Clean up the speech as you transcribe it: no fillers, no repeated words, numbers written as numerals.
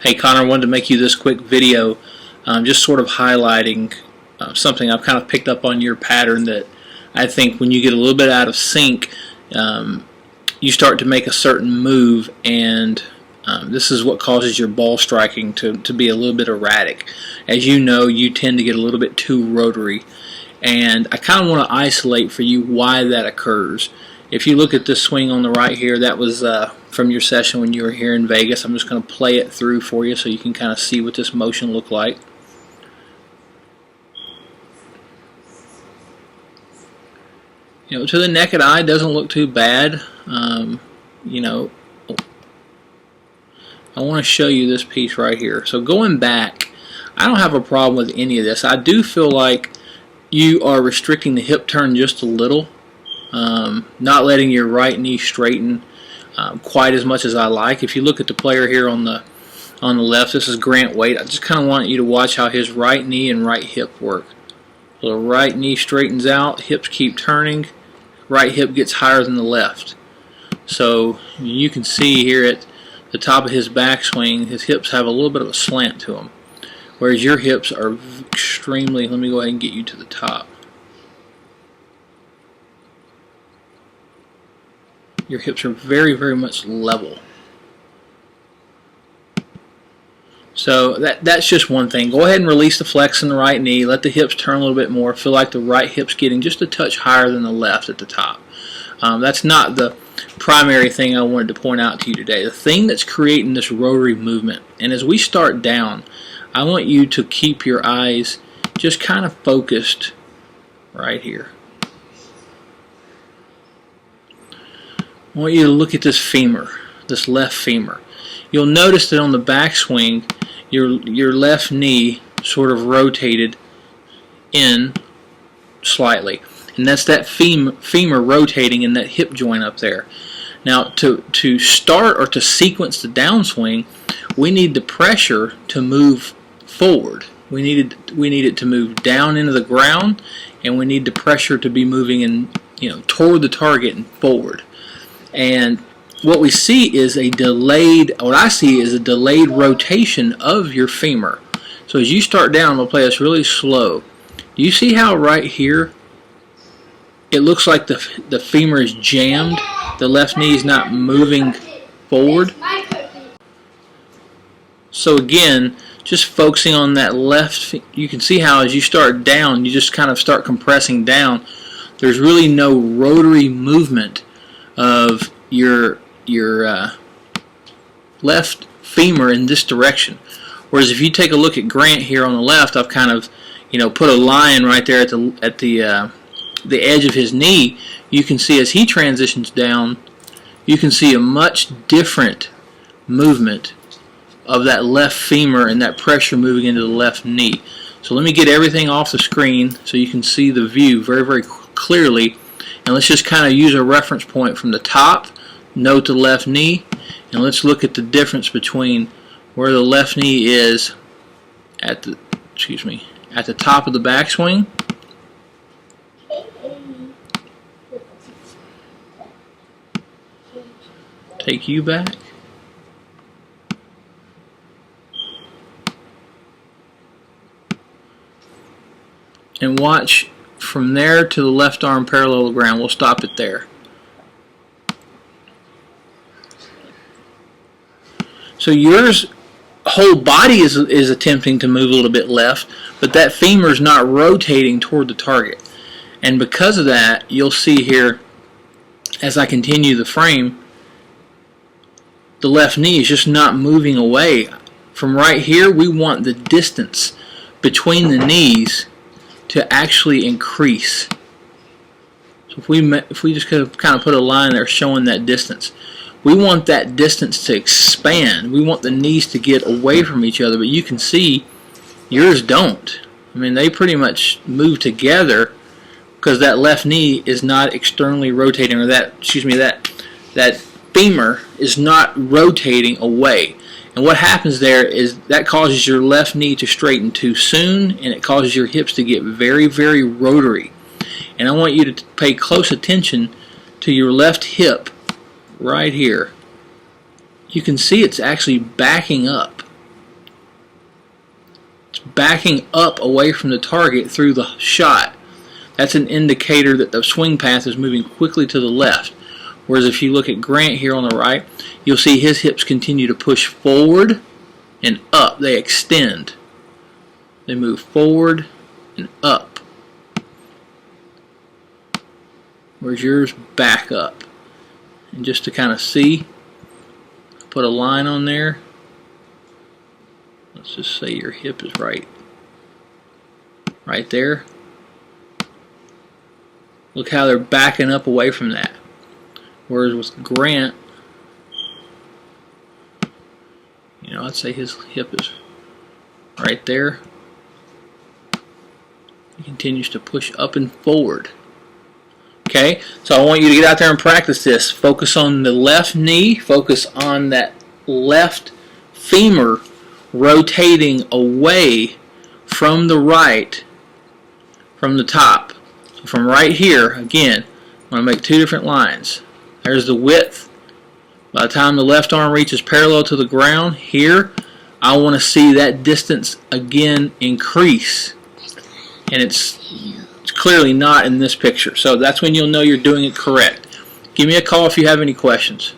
Hey Connor, I wanted to make you this quick video just sort of highlighting something I've kind of picked up on your pattern that I think when you get a little bit out of sync, you start to make a certain move, and this is what causes your ball striking to be a little bit erratic. As you know, you tend to get a little bit too rotary, and I kind of want to isolate for you why that occurs. If you look at this swing on the right here, that was from your session when you were here in Vegas. I'm just going to play it through for you so you can kind of see what this motion looked like. You know, to the naked eye, it doesn't look too bad. You know, I want to show you this piece right here. So going back, I don't have a problem with any of this. I do feel like you are restricting the hip turn just a little. Not letting your right knee straighten quite as much as I like. If you look at the player here on the left, this is Grant Waite. I just kind of want you to watch how his right knee and right hip work. So the right knee straightens out, hips keep turning, right hip gets higher than the left. So you can see here at the top of his backswing, his hips have a little bit of a slant to them, whereas your hips are extremely, let me go ahead and get you to the top. Your hips are very, very much level. So that's just one thing. Go ahead and release the flex in the right knee. Let the hips turn a little bit more. Feel like the right hip's getting just a touch higher than the left at the top. That's not the primary thing I wanted to point out to you today. The thing that's creating this rotary movement, and as we start down, I want you to keep your eyes just kind of focused right here. I want you to look at this femur, this left femur. You'll notice that on the backswing, your left knee sort of rotated in slightly. And that's that femur rotating in that hip joint up there. Now, to start or to sequence the downswing, we need the pressure to move forward. We need it to move down into the ground, and we need the pressure to be moving in, toward the target and forward. And what we see is what I see is a delayed rotation of your femur. So as you start down, we'll play this really slow. Do you see how right here it looks like the femur is jammed? The left knee is not moving forward. So again, just focusing on that left, you can see how as you start down, you just kind of start compressing down. There's really no rotary movement of your left femur in this direction. Whereas if you take a look at Grant here on the left, I've kind of put a line right there at the edge of his knee. You can see as he transitions down, you can see a much different movement of that left femur and that pressure moving into the left knee. So let me get everything off the screen so you can see the view very, very clearly. And let's just kind of use a reference point from the top, note the left knee, and let's look at the difference between where the left knee is at the top of the backswing take you back. And watch from there to the left arm parallel to the ground. We'll stop it there. So yours whole body is attempting to move a little bit left, but that femur is not rotating toward the target. And because of that, you'll see here as I continue the frame, the left knee is just not moving away. From right here, we want the distance between the knees to actually increase. So if we just kind of put a line there showing that distance, we want that distance to expand. We want the knees to get away from each other, but you can see yours don't. I mean, they pretty much move together because that left knee is not externally rotating, or that femur is not rotating away. And what happens there is that causes your left knee to straighten too soon, and it causes your hips to get very, very rotary. And I want you to pay close attention to your left hip right here. You can see it's actually backing up. backing up away from the target through the shot, that's an indicator that the swing path is moving quickly to the left. Whereas if you look at Grant here on the right, you'll see his hips continue to push forward and up. They extend. They move forward and up. Whereas yours back up. And just to kind of see, put a line on there. Let's just say your hip is right there. Look how they're backing up away from that. Whereas with Grant, you know, I'd say his hip is right there. He continues to push up and forward. Okay, so I want you to get out there and practice this. Focus on the left knee. Focus on that left femur rotating away from the right, from the top. So from right here, again, I'm going to make two different lines. There's the width. By the time the left arm reaches parallel to the ground, here, I want to see that distance again increase. And it's clearly not in this picture. So that's when you'll know you're doing it correct. Give me a call if you have any questions.